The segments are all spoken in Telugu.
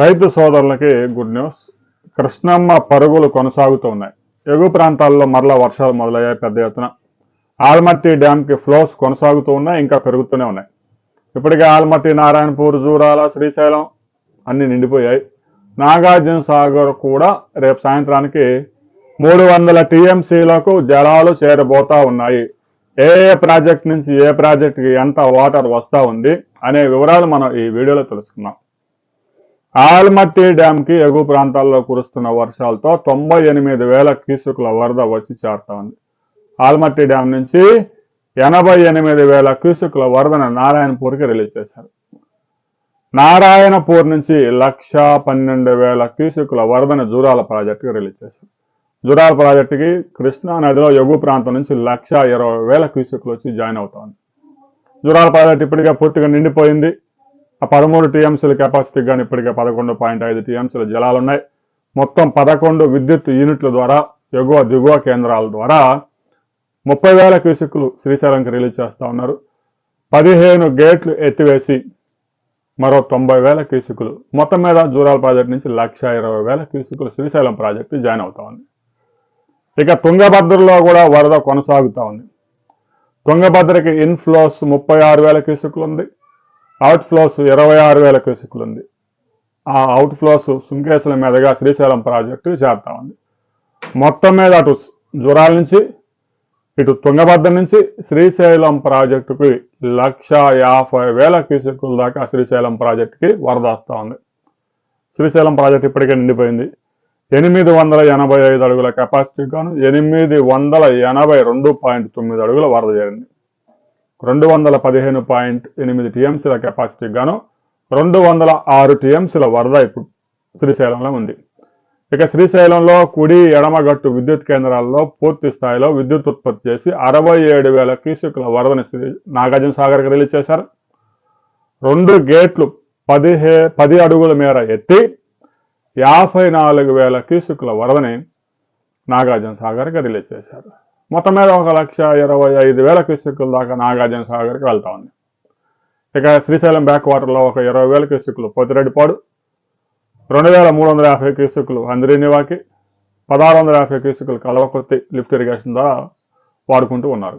రైతు సోదరులకి గుడ్ న్యూస్. కృష్ణమ్మ పరుగులు కొనసాగుతూ ఉన్నాయి. ఎగువ ప్రాంతాల్లో మరలా వర్షాలు మొదలయ్యాయి పెద్ద ఎత్తున. ఆల్మట్టి డ్యాంకి ఫ్లోస్ కొనసాగుతూ ఉన్నాయి, ఇంకా పెరుగుతూనే ఉన్నాయి. ఇప్పటికే ఆల్మట్టి, నారాయణపూర్, జూరాల, శ్రీశైలం అన్ని నిండిపోయాయి. నాగార్జున సాగర్ కూడా రేపు సాయంత్రానికి 300 టీఎంసీలకు జలాలు చేరబోతా ఉన్నాయి. ఏ ప్రాజెక్ట్ నుంచి ఏ ప్రాజెక్టుకి ఎంత వాటర్ వస్తూ ఉంది అనే వివరాలు మనం ఈ వీడియోలో తెలుసుకున్నాం. ఆల్మట్టి డ్యాంకి ఎగువ ప్రాంతాల్లో కురుస్తున్న వర్షాలతో 98,000 క్యూసెక్ల వరద వచ్చి చేరుతా ఉంది. ఆల్మట్టి డ్యాం నుంచి 88,000 క్యూసెక్ల వరదను నారాయణపూర్కి రిలీజ్ చేశారు. నారాయణపూర్ నుంచి 112,000 క్యూసెక్ల వరదను జూరాల ప్రాజెక్టుకి రిలీజ్ చేశారు. జూరాల ప్రాజెక్టుకి కృష్ణా నదిలో ఎగువ ప్రాంతం నుంచి 120,000 క్యూసెక్లు వచ్చి జాయిన్ అవుతా ఉంది. జూరాల ప్రాజెక్టు ఇప్పటికే పూర్తిగా నిండిపోయింది. ఆ 13 టీఎంసీల కెపాసిటీ కానీ ఇప్పటికే 11.5 టీఎంసీల జలాలు ఉన్నాయి. మొత్తం 11 విద్యుత్ యూనిట్ల ద్వారా ఎగువ దిగువ కేంద్రాల ద్వారా 30,000 క్యూసెక్లు శ్రీశైలంకి రిలీజ్ చేస్తూ ఉన్నారు. 15 గేట్లు ఎత్తివేసి మరో 90,000 క్యూసెక్లు మొత్తం మీద జూరాల ప్రాజెక్టు నుంచి 120,000 క్యూసెక్లు శ్రీశైలం ప్రాజెక్టు జాయిన్ అవుతా ఉంది. ఇక తుంగభద్రలో కూడా వరద కొనసాగుతూ ఉంది. తుంగభద్రకి ఇన్ఫ్లోస్ 36,000 క్యూసెక్లు ఉంది, అవుట్ ఫ్లోస్ 26,000 క్యూసెక్లు ఉంది. ఆ అవుట్ ఫ్లోస్ సుంకేసుల మీదుగా శ్రీశైలం ప్రాజెక్టు చేరుతా ఉంది. మొత్తం మీద అటు జూరాల నుంచి ఇటు తుంగభద్ర నుంచి శ్రీశైలం ప్రాజెక్టుకి 150,000 క్యూసెక్ల దాకా శ్రీశైలం ప్రాజెక్టుకి వరద వస్తూ ఉంది. శ్రీశైలం ప్రాజెక్టు ఇప్పటికే నిండిపోయింది. 885 అడుగుల కెపాసిటీకి గాను 882.9 అడుగుల వరద చేరింది. 215.8 టీఎంసీల కెపాసిటీకి గాను 206 టీఎంసీల వరద ఇప్పుడు శ్రీశైలంలో ఉంది. ఇక శ్రీశైలంలో కుడి ఎడమగట్టు విద్యుత్ కేంద్రాల్లో పూర్తి స్థాయిలో విద్యుత్ ఉత్పత్తి చేసి 67,000 క్యూసెక్ల వరదని నాగార్జున సాగర్కి రిలీజ్ చేశారు. 2 గేట్లు 10 అడుగుల మేర ఎత్తి 54,000 క్యూసెక్ల వరదని నాగార్జున సాగర్కి రిలీజ్ చేశారు. మొత్తం మీద 1,25,000 క్యూసెక్ల దాకా నాగార్జున సాగర్కి వెళ్తా ఉంది. ఇక శ్రీశైలం బ్యాక్ వాటర్లో ఒక 20,000 క్యూసెక్లు పోతిరెడ్డిపాడు, 2,350 క్యూసెక్లు అందిరినివాకి, 1,650 క్యూసెక్లు కలవకుర్తి లిఫ్ట్ ఇరిగేషన్ ద్వారా వాడుకుంటూ ఉన్నారు.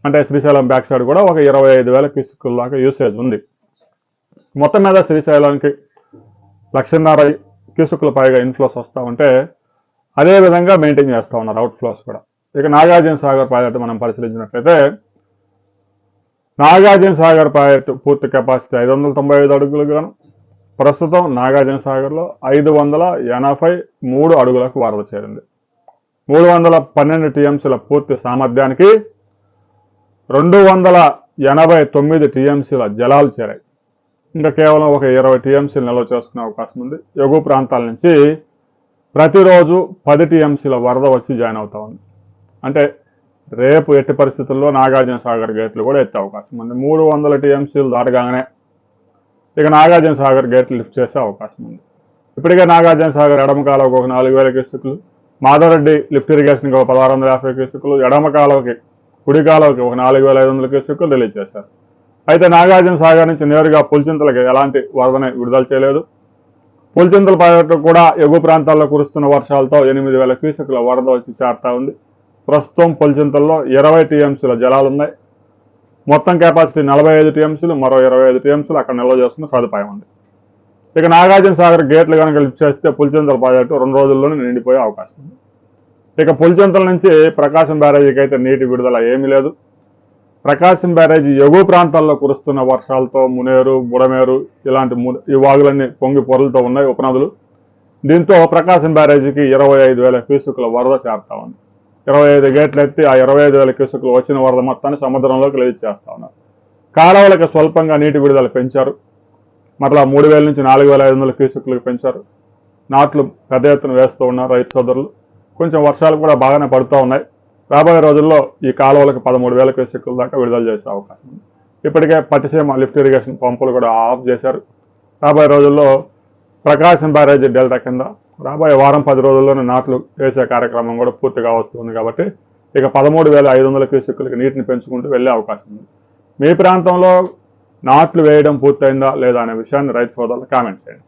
అంటే శ్రీశైలం బ్యాక్ సైడ్ కూడా ఒక 25,000 క్యూసెక్ల దాకా యూసేజ్ ఉంది. మొత్తం మీద శ్రీశైలానికి 1,50,000 క్యూసెక్ల పైగా ఇన్ఫ్లోస్ వస్తూ ఉంటే అదే విధంగా మెయింటైన్ చేస్తూ ఉన్నారు అవుట్ ఫ్లోస్ కూడా. ఇక నాగార్జున సాగర్ ప్రాజెక్టు మనం పరిశీలించినట్లయితే నాగార్జున సాగర్ ప్రాజెక్టు పూర్తి కెపాసిటీ 595 అడుగులు గాను ప్రస్తుతం నాగార్జున సాగర్లో 583 అడుగులకు వరద చేరింది. 312 టీఎంసీల పూర్తి సామర్థ్యానికి 289 టీఎంసీల జలాలు చేరాయి. ఇంకా కేవలం ఒక 20 టీఎంసీలు నిల్వ చేసుకునే అవకాశం ఉంది. ఎగువ ప్రాంతాల నుంచి ప్రతిరోజు 10 టీఎంసీల వరద వచ్చి జాయిన్ అవుతా ఉంది. అంటే రేపు ఎట్టి పరిస్థితుల్లో నాగార్జున సాగర్ గేట్లు కూడా ఎత్తే అవకాశం ఉంది. 300 టీఎంసీలు దాటగానే ఇక నాగార్జున సాగర్ గేట్లు లిఫ్ట్ చేసే అవకాశం ఉంది. ఇప్పటికే నాగార్జున సాగర్ ఎడమ కాలువకు ఒక 4,000 క్యూసెక్లు, మాధవరెడ్డి లిఫ్ట్ ఇరిగేషన్కి ఒక 1,650 క్యూసెక్లు, ఎడమ కాలువకి కుడి కాలువకి ఒక 4,500 క్యూసెక్లు రిలీజ్ చేశారు. అయితే నాగార్జున సాగర్ నుంచి నేరుగా పులిచింతలకి ఎలాంటి వరదని విడుదల చేయలేదు. పులిచింతల ప్రాజెక్టు కూడా ఎగువ ప్రాంతాల్లో కురుస్తున్న వర్షాలతో 8,000 క్యూసెక్ల వరద వచ్చి చేరుతా ఉంది. ప్రస్తుతం పులిచింతల్లో 20 టీఎంసీల జలాలు ఉన్నాయి. మొత్తం కెపాసిటీ 45 టీఎంసీలు, మరో 25 టీఎంసీలు అక్కడ నిల్వ చేసుకున్న సదుపాయం ఉంది. ఇక నాగార్జున సాగర్ గేట్లు కనుక లిఫ్ట్ చేస్తే పులిచింతల ప్రాజెక్టు 2 రోజుల్లోనే నిండిపోయే అవకాశం ఉంది. ఇక పులిచింతల నుంచి ప్రకాశం బ్యారేజీకి అయితే నీటి విడుదల ఏమీ లేదు. ప్రకాశం బ్యారేజీ ఎగువ ప్రాంతాల్లో కురుస్తున్న వర్షాలతో మునేరు, బుడమేరు ఇలాంటి ఈ వాగులన్నీ పొంగి పొరలతో ఉన్నాయి ఉపనదులు. దీంతో ప్రకాశం బ్యారేజీకి 25,000 క్యూసెక్ల వరద చేరుతా ఉంది. 25 గేట్లు ఎత్తి ఆ 25,000 క్యూసెక్లు వచ్చిన వరద మొత్తాన్ని సముద్రంలోకి రిలీజ్ చేస్తా ఉన్నారు. కాలువలకు స్వల్పంగా నీటి విడుదల పెంచారు. మరలా 3,000 నుంచి 4,500 క్యూసెక్లకు పెంచారు. నాట్లు పెద్ద ఎత్తున వేస్తూ ఉన్నారు రైతు సోదరులు. కొంచెం వర్షాలు కూడా బాగానే పడుతూ ఉన్నాయి. రాబోయే రోజుల్లో ఈ కాలువలకు 13,000 క్యూసెక్ల దాకా విడుదల చేసే అవకాశం ఉంది. ఇప్పటికే పట్టిసీమ లిఫ్ట్ ఇరిగేషన్ పంపులు కూడా ఆఫ్ చేశారు. రాబోయే రోజుల్లో ప్రకాశం బ్యారేజీ డెల్టా కింద రాబోయే వారం 10 రోజుల్లోనే నాట్లు వేసే కార్యక్రమం కూడా పూర్తిగా వస్తుంది. కాబట్టి ఇక 13,500 క్యూసెక్లకి నీటిని పెంచుకుంటూ వెళ్ళే అవకాశం ఉంది. మీ ప్రాంతంలో నాట్లు వేయడం పూర్తయిందా లేదా అనే విషయాన్ని రైతు సోదరులు కామెంట్ చేయండి.